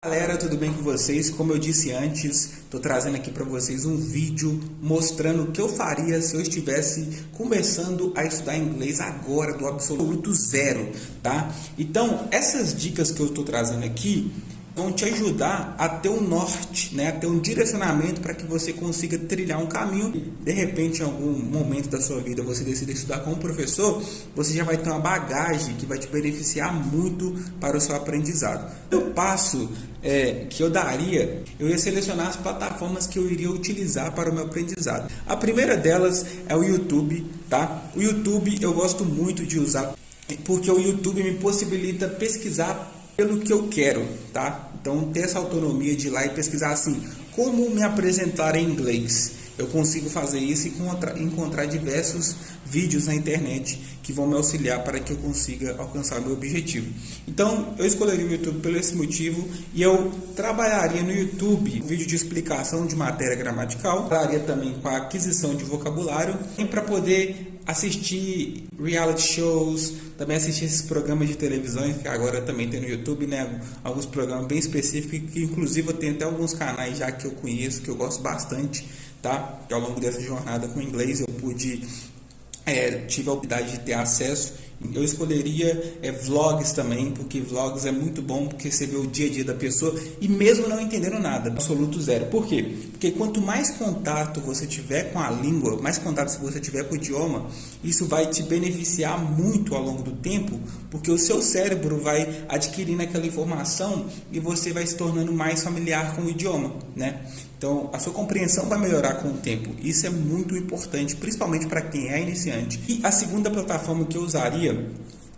Galera, tudo bem com vocês? Como eu disse antes, estou trazendo aqui para vocês um vídeo mostrando o que eu faria se eu estivesse começando a estudar inglês agora, do absoluto zero, tá? Então, essas dicas que eu estou trazendo aqui vão te ajudar a ter um norte, né? A ter um direcionamento para que você consiga trilhar um caminho. De repente, em algum momento da sua vida, você decide estudar com um professor, você já vai ter uma bagagem que vai te beneficiar muito para o seu aprendizado. O passo que eu daria, eu ia selecionar as plataformas que eu iria utilizar para o meu aprendizado. A primeira delas é o YouTube, tá? O YouTube eu gosto muito de usar porque o YouTube me possibilita pesquisar pelo que eu quero, tá? Então, ter essa autonomia de ir lá e pesquisar assim, como me apresentar em inglês. Eu consigo fazer isso e encontrar diversos vídeos na internet que vão me auxiliar para que eu consiga alcançar meu objetivo. Então, eu escolheria o YouTube por esse motivo e eu trabalharia no YouTube um vídeo de explicação de matéria gramatical, trabalharia também com a aquisição de vocabulário e para poder assistir reality shows, também assistir esses programas de televisão que agora também tem no YouTube, né? Alguns programas bem específicos que inclusive eu tenho até alguns canais já que eu conheço, que eu gosto bastante, tá? Que ao longo dessa jornada com o inglês eu tive a oportunidade de ter acesso. Eu escolheria vlogs também, porque vlogs é muito bom, porque você vê o dia a dia da pessoa e mesmo não entendendo nada, absoluto zero. Por quê? Porque quanto mais contato você tiver com a língua, mais contato você tiver com o idioma, isso vai te beneficiar muito ao longo do tempo, porque o seu cérebro vai adquirindo aquela informação e você vai se tornando mais familiar com o idioma, né? Então, a sua compreensão vai melhorar com o tempo. Isso é muito importante, principalmente para quem é iniciante. E a segunda plataforma que eu usaria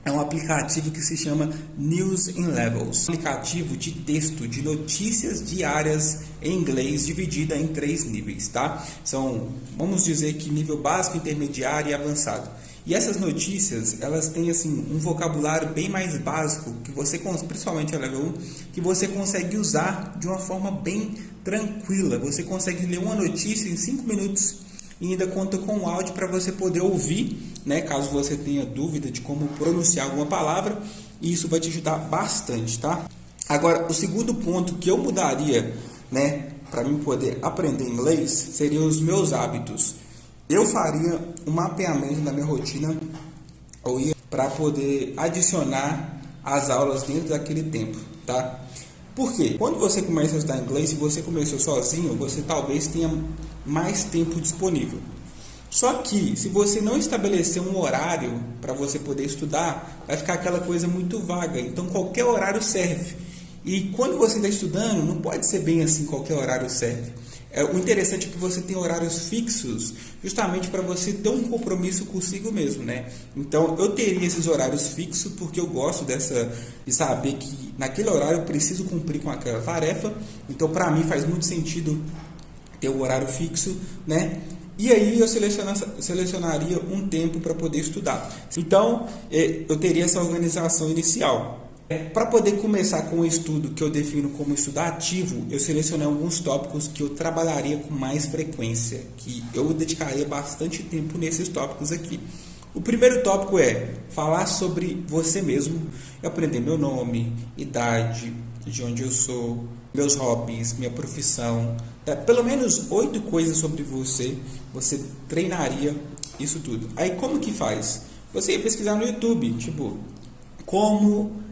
é um aplicativo que se chama News in Levels. Um aplicativo de texto, de notícias diárias em inglês, dividida em 3 níveis, tá? São, vamos dizer que nível básico, intermediário e avançado. E essas notícias, elas têm assim um vocabulário bem mais básico, que você, principalmente a level 1, que você consegue usar de uma forma bem tranquila. Você consegue ler uma notícia em 5 minutos e ainda conta com um áudio para você poder ouvir, né, caso você tenha dúvida de como pronunciar alguma palavra, e isso vai te ajudar bastante, tá? Agora, o segundo ponto que eu mudaria, né, para mim poder aprender inglês, seriam os meus hábitos. Eu faria um mapeamento da minha rotina para poder adicionar as aulas dentro daquele tempo, tá? Por quê? Quando você começa a estudar inglês, se você começou sozinho, você talvez tenha mais tempo disponível. Só que, se você não estabelecer um horário para você poder estudar, vai ficar aquela coisa muito vaga. Então, qualquer horário serve. E quando você está estudando, não pode ser bem assim, qualquer horário serve. O interessante é que você tem horários fixos, justamente para você ter um compromisso consigo mesmo, né? Então, eu teria esses horários fixos porque eu gosto de saber que naquele horário eu preciso cumprir com aquela tarefa. Então, para mim faz muito sentido ter o horário fixo, né? E aí eu selecionaria um tempo para poder estudar. Então, eu teria essa organização inicial. Para poder começar com o estudo que eu defino como estudo ativo, eu selecionei alguns tópicos que eu trabalharia com mais frequência, que eu dedicaria bastante tempo nesses tópicos aqui. O primeiro tópico é falar sobre você mesmo, aprender meu nome, idade, de onde eu sou, meus hobbies, minha profissão, pelo menos 8 coisas sobre você treinaria isso tudo. Aí como que faz? Você ia pesquisar no YouTube, tipo, como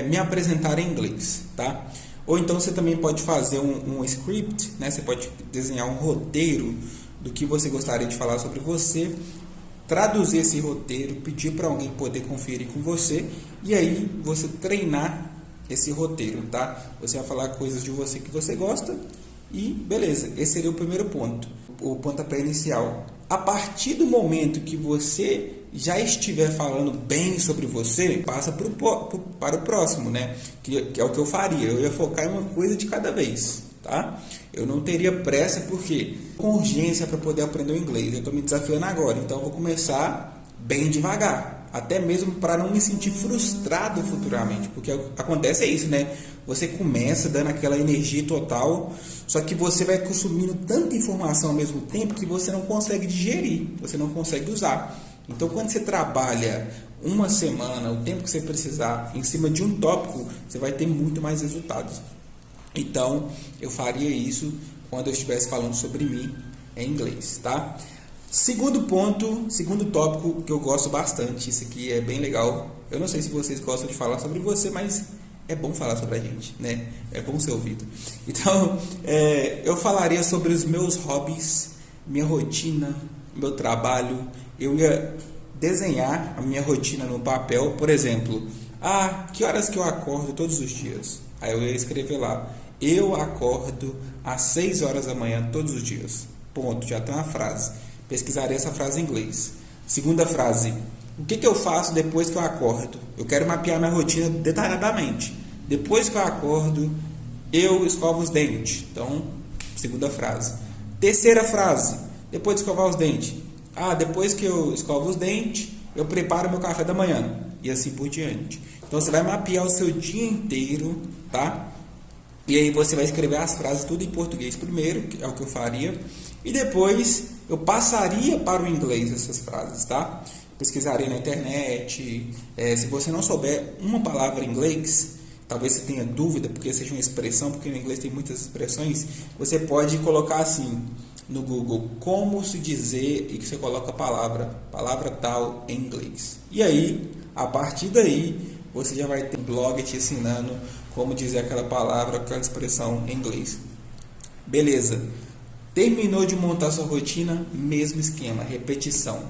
me apresentar em inglês, tá? Ou então você também pode fazer um script, né? Você pode desenhar um roteiro do que você gostaria de falar sobre você, traduzir esse roteiro, pedir para alguém poder conferir com você e aí você treinar esse roteiro, tá? Você vai falar coisas de você que você gosta e beleza, esse seria o primeiro ponto, o pontapé inicial. A partir do momento que você já estiver falando bem sobre você, passa para o próximo, né? Que é o que eu faria. Eu ia focar em uma coisa de cada vez, tá? Eu não teria pressa porque com urgência para poder aprender o inglês. Eu estou me desafiando agora, então eu vou começar bem devagar, até mesmo para não me sentir frustrado futuramente, porque acontece isso, né? Você começa dando aquela energia total, só que você vai consumindo tanta informação ao mesmo tempo que você não consegue digerir, você não consegue usar. Então, quando você trabalha uma semana, o tempo que você precisar, em cima de um tópico, você vai ter muito mais resultados. Então, eu faria isso quando eu estivesse falando sobre mim em inglês, tá? Segundo ponto, segundo tópico que eu gosto bastante, isso aqui é bem legal. Eu não sei se vocês gostam de falar sobre você, mas é bom falar sobre a gente, né? É bom ser ouvido. Então, eu falaria sobre os meus hobbies, minha rotina, meu trabalho. Eu ia desenhar a minha rotina no papel, por exemplo, que horas que eu acordo todos os dias? Aí eu ia escrever lá, eu acordo às 6 horas da manhã todos os dias. Ponto, já tem uma frase. Pesquisarei essa frase em inglês. Segunda frase, o que eu faço depois que eu acordo? Eu quero mapear minha rotina detalhadamente. Depois que eu acordo, eu escovo os dentes. Então, segunda frase. Terceira frase, depois de escovar os dentes. Depois que eu escovo os dentes, eu preparo meu café da manhã. E assim por diante. Então, você vai mapear o seu dia inteiro, tá? E aí você vai escrever as frases tudo em português primeiro, que é o que eu faria. E depois eu passaria para o inglês essas frases, tá? Pesquisaria na internet. Se você não souber uma palavra em inglês, talvez você tenha dúvida porque seja uma expressão, porque no inglês tem muitas expressões, você pode colocar assim no Google, como se dizer, e que você coloca a palavra tal em inglês. E aí, a partir daí, você já vai ter um blog te ensinando como dizer aquela palavra, aquela expressão em inglês. Beleza. Terminou de montar sua rotina, mesmo esquema, repetição.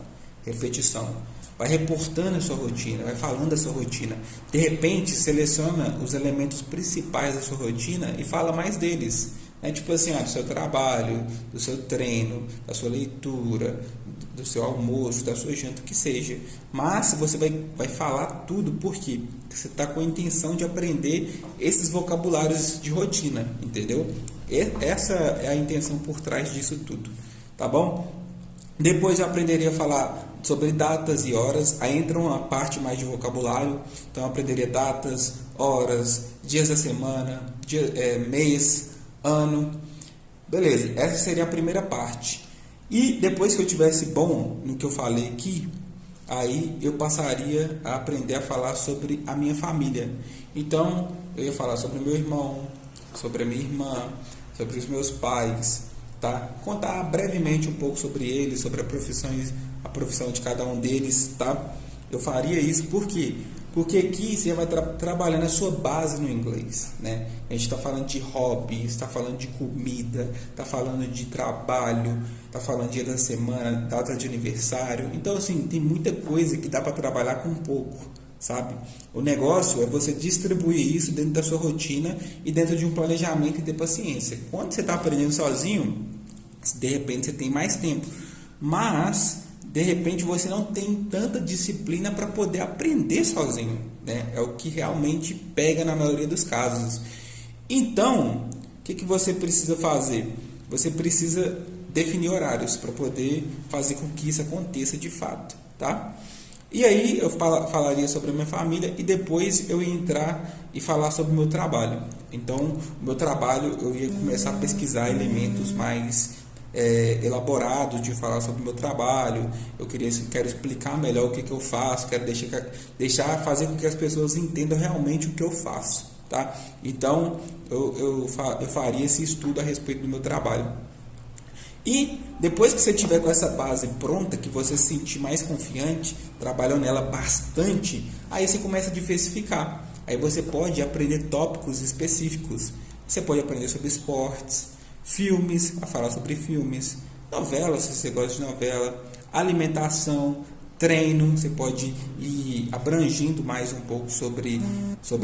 Vai reportando a sua rotina, vai falando da sua rotina. De repente, seleciona os elementos principais da sua rotina e fala mais deles. Tipo assim, do seu trabalho, do seu treino, da sua leitura, do seu almoço, da sua janta, o que seja. Mas você vai falar tudo porque você está com a intenção de aprender esses vocabulários de rotina, entendeu? Essa é a intenção por trás disso tudo, tá bom? Depois eu aprenderia a falar sobre datas e horas, aí entra uma parte mais de vocabulário, então eu aprenderia datas, horas, dias da semana, mês, ano, beleza, essa seria a primeira parte. E depois que eu tivesse bom no que eu falei aqui, aí eu passaria a aprender a falar sobre a minha família. Então eu ia falar sobre o meu irmão, sobre a minha irmã, sobre os meus pais, tá? Contar brevemente um pouco sobre eles, sobre a profissão de cada um deles, tá? Eu faria isso porque aqui você vai trabalhando a sua base no inglês, né? A gente está falando de hobby, está falando de comida, está falando de trabalho, está falando de dia da semana, data de aniversário. Então, assim, tem muita coisa que dá para trabalhar com pouco, sabe? O negócio é você distribuir isso dentro da sua rotina e dentro de um planejamento e ter paciência. Quando você está aprendendo sozinho, de repente você tem mais tempo, mas de repente você não tem tanta disciplina para poder aprender sozinho, né? É o que realmente pega na maioria dos casos. Então, o que você precisa fazer? Você precisa definir horários para poder fazer com que isso aconteça de fato, tá? E aí eu falaria sobre a minha família e depois eu ia entrar e falar sobre o meu trabalho. Então, o meu trabalho eu ia começar a pesquisar elementos mais elaborados de falar sobre o meu trabalho. Quero explicar melhor o que eu faço, quero fazer com que as pessoas entendam realmente o que eu faço, tá? Então, eu faria esse estudo a respeito do meu trabalho. E depois que você tiver com essa base pronta, que você se sentir mais confiante, trabalhando nela bastante, aí você começa a diversificar. Aí você pode aprender tópicos específicos. Você pode aprender sobre esportes, filmes, a falar sobre filmes, novelas, se você gosta de novela, alimentação, treino, você pode ir abrangindo mais um pouco sobre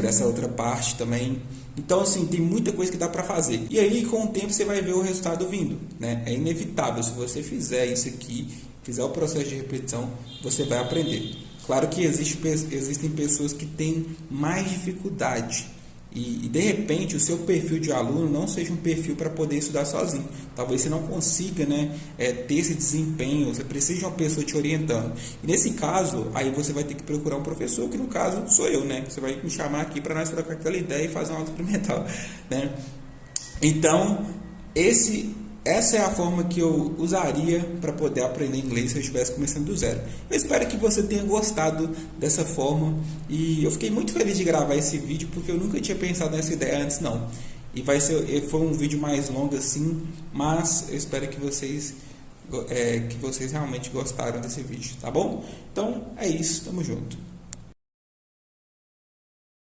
essa outra parte também. Então, assim, tem muita coisa que dá para fazer. E aí, com o tempo, você vai ver o resultado vindo, né? É inevitável. Se você fizer isso aqui, fizer o processo de repetição, você vai aprender. Claro que existem pessoas que têm mais dificuldade. E de repente o seu perfil de aluno não seja um perfil para poder estudar sozinho. Talvez você não consiga, né, ter esse desempenho, você precisa de uma pessoa te orientando. E nesse caso, aí você vai ter que procurar um professor, que no caso sou eu, né? Você vai me chamar aqui para nós trocar aquela ideia e fazer uma aula experimental, né? Então, essa é a forma que eu usaria para poder aprender inglês se eu estivesse começando do zero. Eu espero que você tenha gostado dessa forma e eu fiquei muito feliz de gravar esse vídeo porque eu nunca tinha pensado nessa ideia antes não. E foi um vídeo mais longo assim, mas eu espero que vocês realmente gostaram desse vídeo, tá bom? Então é isso, tamo junto.